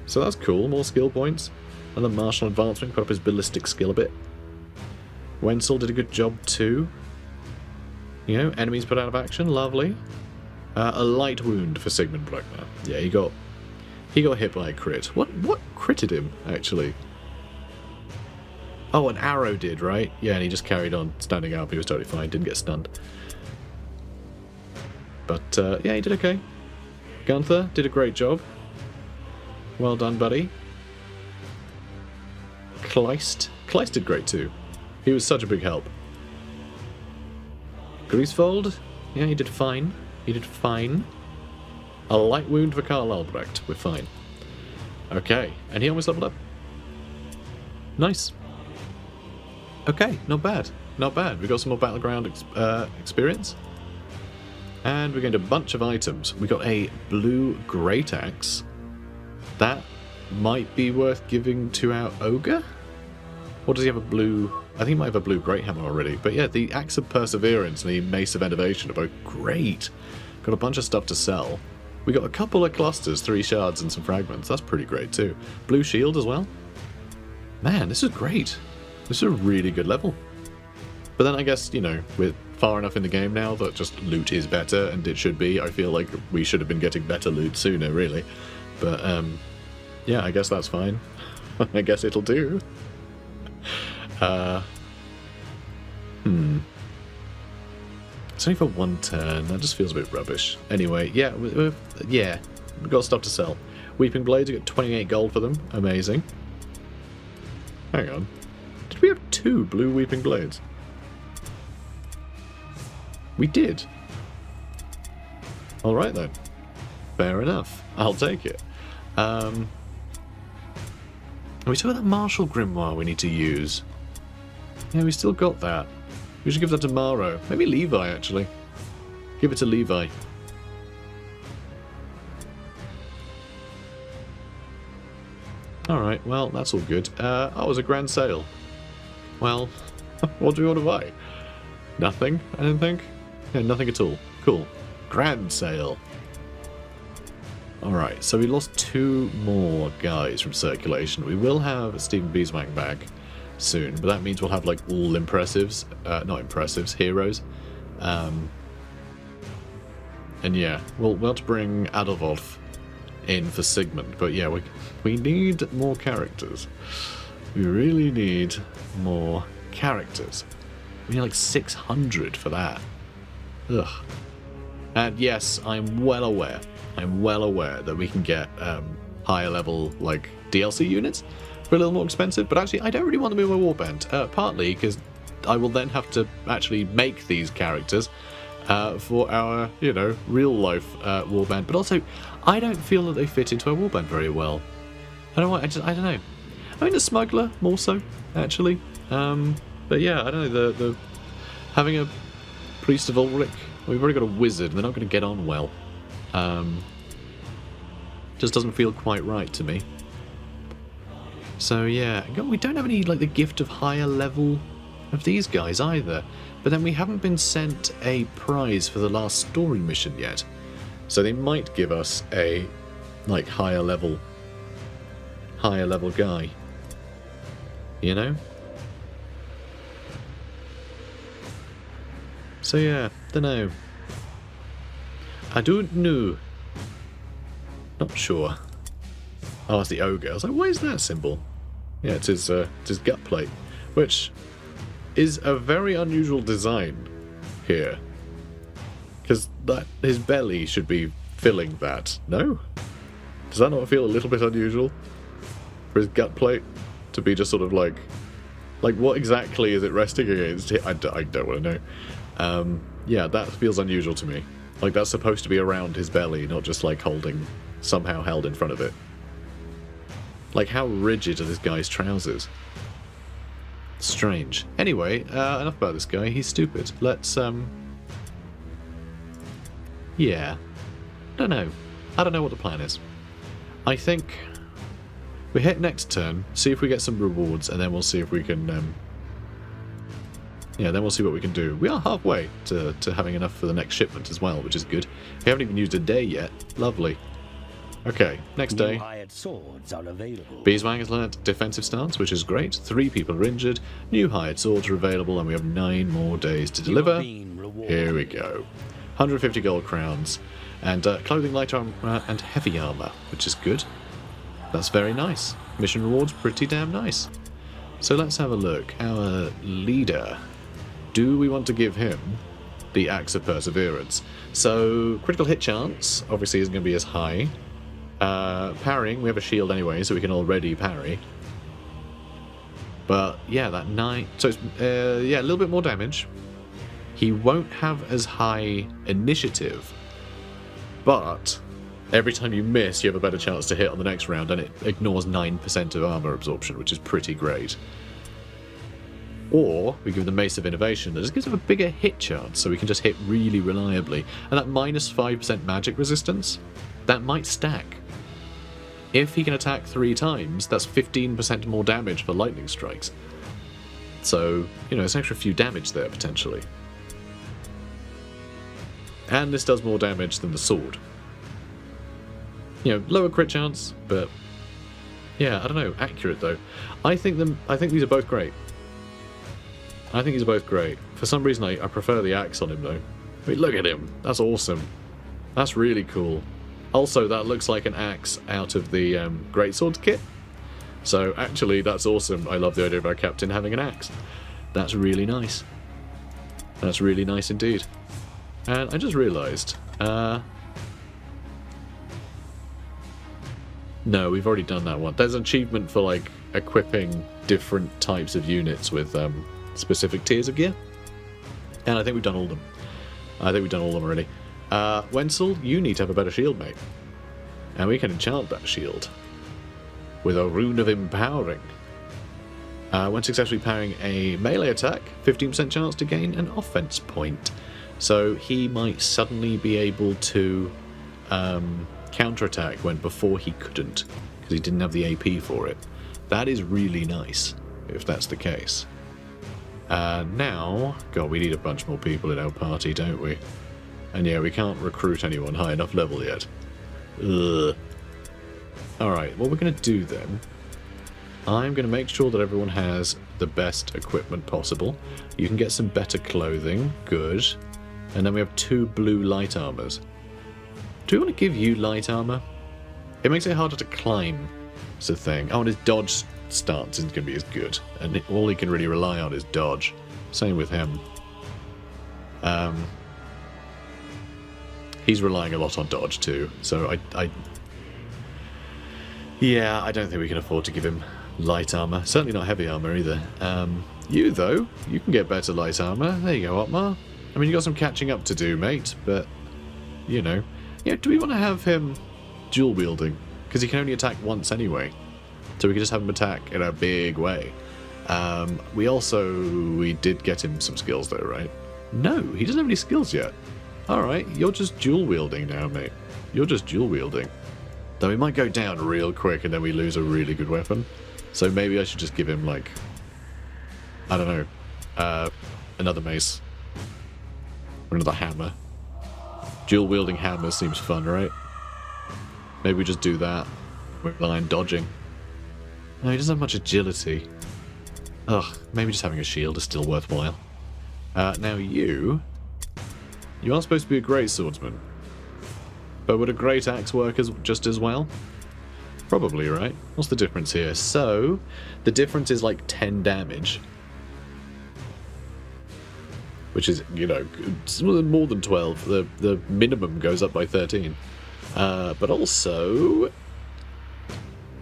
So that's cool. More skill points. And then martial advancement. Put up his ballistic skill a bit. Wenzel did a good job too. You know, enemies put out of action. Lovely. A light wound for Sigmund Bruckner. Yeah, he got hit by a crit. What critted him, actually? Oh, an arrow did, right? Yeah, and he just carried on standing up. He was totally fine. Didn't get stunned. But, yeah, he did okay. Gunther did a great job. Well done, buddy. Kleist did great too. He was such a big help. Griesvold, yeah, he did fine. He did fine. A light wound for Karl Albrecht. We're fine. Okay, and he almost leveled up. Nice. Okay, not bad. Not bad. We got some more battleground experience. And we're going to a bunch of items. We got a blue great axe. That might be worth giving to our ogre? Or does he have a blue... I think he might have a blue great hammer already. But yeah, the Axe of Perseverance and the Mace of Innovation are both great. Got a bunch of stuff to sell. We got a couple of clusters, 3 shards and some fragments. That's pretty great too. Blue shield as well. Man, this is great. This is a really good level. But then I guess, you know, we're far enough in the game now that just loot is better, and it should be. I feel like we should have been getting better loot sooner, really. But, yeah, I guess that's fine. I guess it'll do. It's only for 1 turn. That just feels a bit rubbish. Anyway, yeah, we've got stuff to sell. Weeping Blades, we got 28 gold for them. Amazing. Hang on. Did we have 2 blue Weeping Blades? We did. Alright then. Fair enough. I'll take it. We still got that Martial Grimoire we need to use. Yeah, we still got that. We should give that to Maro. Maybe Levi, actually. Give it to Levi. Alright, well, that's all good. Oh, it was a grand sale. Well, what do we want to buy? Nothing, I don't think? Yeah, nothing at all. Cool. Grand sale. Alright, so we lost 2 more guys from circulation. We will have Stephen Beeswax back soon, but that means we'll have, like, all impressives. Not impressives, heroes. And yeah, we'll have to bring Adolf in for Sigmund, but yeah, we need more characters. We really need more characters. We need like 600 for that. Ugh. And yes, I'm well aware that we can get higher level like DLC units for a little more expensive, but actually I don't really want them in my warband, partly because I will then have to actually make these characters for our, you know, real life warband, but also I don't feel that they fit into our warband very well. I don't know, I don't know. I mean, the smuggler more so, actually. But yeah, I don't know, the having a priest of Ulrich, we've already got a wizard, and they're not going to get on well. Just doesn't feel quite right to me. So yeah, we don't have any, like, the gift of higher level of these guys either. But then we haven't been sent a prize for the last story mission yet. So they might give us a, like, higher level guy. You know? So yeah, dunno. I don't know. Not sure. Oh, it's the ogre. I was like, what is that symbol? Yeah, it's his gut plate, which is a very unusual design here. Because his belly should be filling that. No? Does that not feel a little bit unusual? For his gut plate to be just sort of like what exactly is it resting against? I don't want to know. Yeah, that feels unusual to me. Like that's supposed to be around his belly, not just like somehow held in front of it. Like how rigid are this guy's trousers? Strange. Anyway, enough about this guy. He's stupid. Let's yeah. Don't know. I don't know what the plan is. I think we hit next turn, see if we get some rewards, and then we'll see if we can yeah, then we'll see what we can do. We are halfway to having enough for the next shipment as well, which is good. We haven't even used a day yet. Lovely. Okay, next day. Hired swords are available. Beeswax has learnt defensive stance, which is great. 3 people are injured. New hired swords are available, and we have 9 more days to deliver. Here we go. 150 gold crowns. And clothing, light armor, and heavy armor, which is good. That's very nice. Mission rewards pretty damn nice. So let's have a look. Our leader. Do we want to give him the Axe of Perseverance? So critical hit chance obviously isn't going to be as high. Parrying, we have a shield anyway, so we can already parry. But yeah, that 9. So it's yeah, a little bit more damage. He won't have as high initiative, but every time you miss, you have a better chance to hit on the next round, and it ignores 9% of armor absorption, which is pretty great. Or we give him the Mace of Innovation, that just gives him a bigger hit chance, so we can just hit really reliably. And that minus 5% magic resistance, that might stack. If he can attack 3 times, that's 15% more damage for lightning strikes. So, you know, it's an extra few damage there, potentially. And this does more damage than the sword. You know, lower crit chance, but yeah, I don't know, accurate though. I think these are both great. I think these are both great. For some reason, I prefer the axe on him though. I mean, look at him. That's awesome. That's really cool. Also, that looks like an axe out of the Greatsword kit. So actually, that's awesome. I love the idea of our captain having an axe. That's really nice. That's really nice indeed. And I just realised, no, we've already done that one. There's an achievement for like equipping different types of units with specific tiers of gear. And I think we've done all of them. I think we've done all of them already. Wenzel, you need to have a better shield, mate. And we can enchant that shield with a rune of empowering. When successfully powering a melee attack, 15% chance to gain an offense point. So he might suddenly be able to counterattack when before he couldn't, because he didn't have the AP for it. That is really nice, if that's the case. Now, God, we need a bunch more people in our party, don't we? And yeah, we can't recruit anyone high enough level yet. Ugh. Alright, what we're going to do then, I'm going to make sure that everyone has the best equipment possible. You can get some better clothing, good. And then we have 2 blue light armors. Do we want to give you light armor? It makes it harder to climb, it's the thing. Oh, and his dodge stance isn't going to be as good. And all he can really rely on is dodge. Same with him. He's relying a lot on dodge too, so yeah, I don't think we can afford to give him light armor. Certainly not heavy armor either. You, though, you can get better light armor. There you go, Otmar. I mean, you got some catching up to do, mate, but, you know. Yeah, do we want to have him dual wielding? Because he can only attack once anyway. So we can just have him attack in a big way. We did get him some skills though, right? No, he doesn't have any skills yet. Alright, you're just dual wielding now, mate. You're just dual wielding. Though he might go down real quick and then we lose a really good weapon. So maybe I should just give him, like, I don't know, another mace. Or another hammer. Dual wielding hammer seems fun, right? Maybe we just do that. We're relying dodging. No, he doesn't have much agility. Ugh, maybe just having a shield is still worthwhile. Now you aren't supposed to be a great swordsman. But would a great axe work just as well? Probably, right? What's the difference here? So, the difference is like 10 damage. Which is, you know, more than 12. The minimum goes up by 13. But also,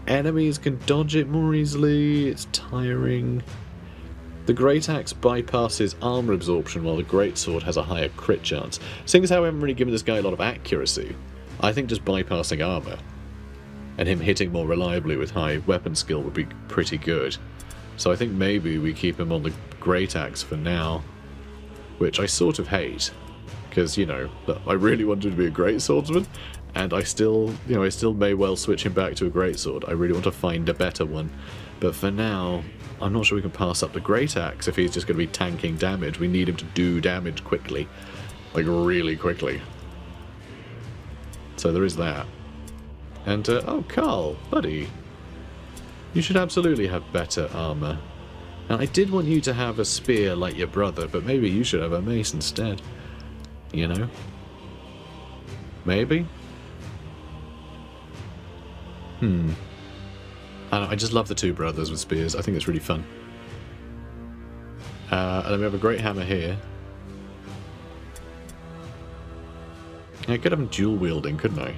enemies can dodge it more easily. It's tiring. The Great Axe bypasses armor absorption while the Great Sword has a higher crit chance. Seeing as how we haven't really given this guy a lot of accuracy, I think just bypassing armor and him hitting more reliably with high weapon skill would be pretty good. So I think maybe we keep him on the Great Axe for now, which I sort of hate, because, you know, I really wanted to be a great swordsman, and I still may well switch him back to a great sword. I really want to find a better one, but for now, I'm not sure we can pass up the Great Axe if he's just going to be tanking damage. We need him to do damage quickly, like really quickly. So there is that. And, oh, Carl, buddy, you should absolutely have better armor. Now, I did want you to have a spear like your brother, but maybe you should have a mace instead. You know? Maybe? I don't know, I just love the 2 brothers with spears. I think it's really fun. And then we have a great hammer here. I could have him dual wielding, couldn't I?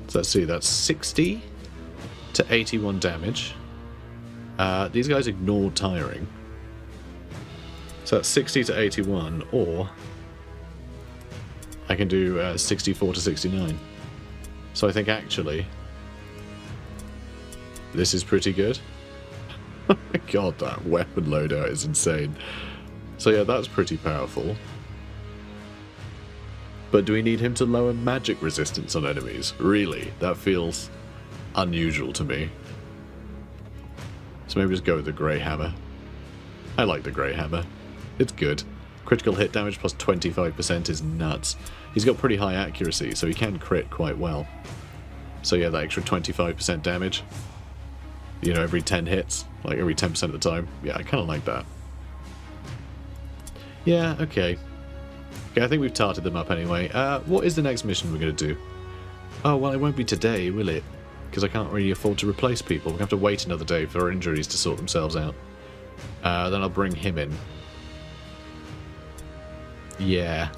So let's see, that's 60 to 81 damage. These guys ignore tiring. So that's 60 to 81, or I can do 64 to 69. So I think actually this is pretty good. Oh my god, that weapon loadout is insane. So yeah, that's pretty powerful. But do we need him to lower magic resistance on enemies? Really? That feels unusual to me. So maybe just go with the Grey Hammer. I like the Grey Hammer. It's good. Critical hit damage plus 25% is nuts. He's got pretty high accuracy, so he can crit quite well. So yeah, that extra 25% damage, you know, every 10 hits, like every 10% of the time. Yeah, I kind of like that. Yeah, okay. Okay, I think we've tarted them up anyway. What is the next mission we're going to do? Oh, well, it won't be today, will it? Because I can't really afford to replace people. We're going to have to wait another day for our injuries to sort themselves out. Then I'll bring him in. Yeah.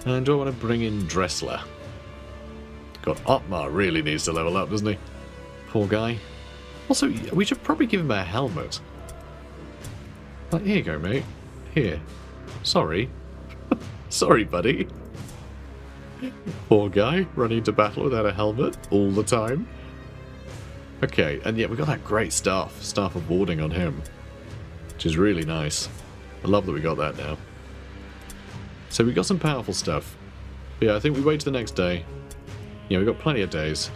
And do I want to bring in Dressler? God, Otmar really needs to level up, doesn't he? Poor guy. Also, we should probably give him a helmet. Like, here you go, mate. Here. Sorry. Sorry, buddy. Poor guy, running into battle without a helmet all the time. Okay, and yeah, we got that great Staff of Warding on him, which is really nice. I love that we got that now. So we got some powerful stuff. But yeah, I think we wait to the next day. Yeah, we've got plenty of days.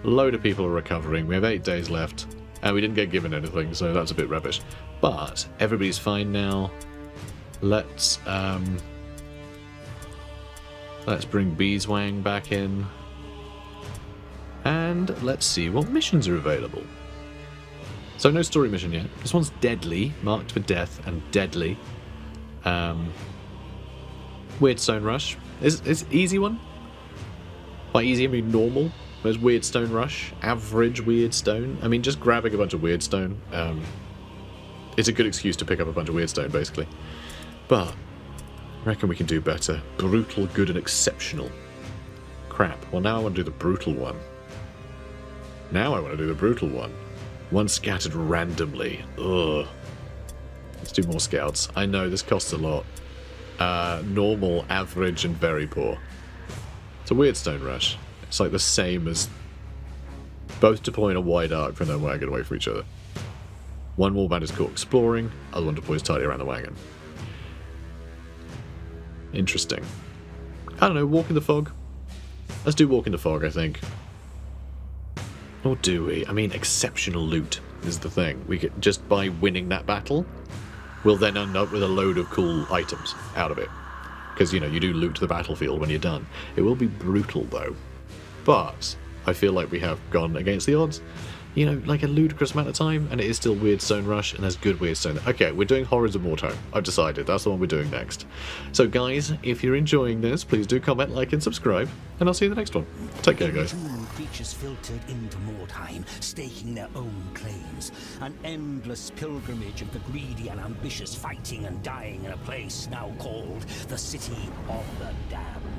A load of people are recovering. We have 8 days left. And we didn't get given anything, so that's a bit rubbish. But everybody's fine now. Let's bring Beeswang back in. And let's see what missions are available. So no story mission yet. This one's deadly, marked for death and deadly. Weird Stone Rush. It's easy one. By easy I mean normal. There's Weird Stone Rush, average Weird Stone. I mean, just grabbing a bunch of Weird Stone. It's a good excuse to pick up a bunch of Weird Stone, basically. But I reckon we can do better. Brutal, good, and exceptional. Crap. Well, now I want to do the brutal one. One scattered randomly. Ugh. Let's do more scouts. I know this costs a lot. Normal, average, and very poor. It's a Weird Stone Rush. It's like the same as both deploying a wide arc from their wagon away from each other. One warband is caught exploring, other one deploys tightly around the wagon. Interesting. I don't know, Walk in the Fog? Let's do Walk in the Fog, I think. Or do we? I mean, exceptional loot is the thing. We get, just by winning that battle, we'll then end up with a load of cool items out of it. Because, you know, you do loot the battlefield when you're done. It will be brutal, though. But I feel like we have gone against the odds. You know, like a ludicrous amount of time, and it is still Weird Stone Rush, and there's good Weird Stone. Okay, we're doing Horrors of Mordheim. I've decided. That's the one we're doing next. So, guys, if you're enjoying this, please do comment, like, and subscribe, and I'll see you in the next one. Take care, guys. Creatures filtered into Mordheim, staking their own claims. An endless pilgrimage of the greedy and ambitious fighting and dying in a place now called the City of the Damned.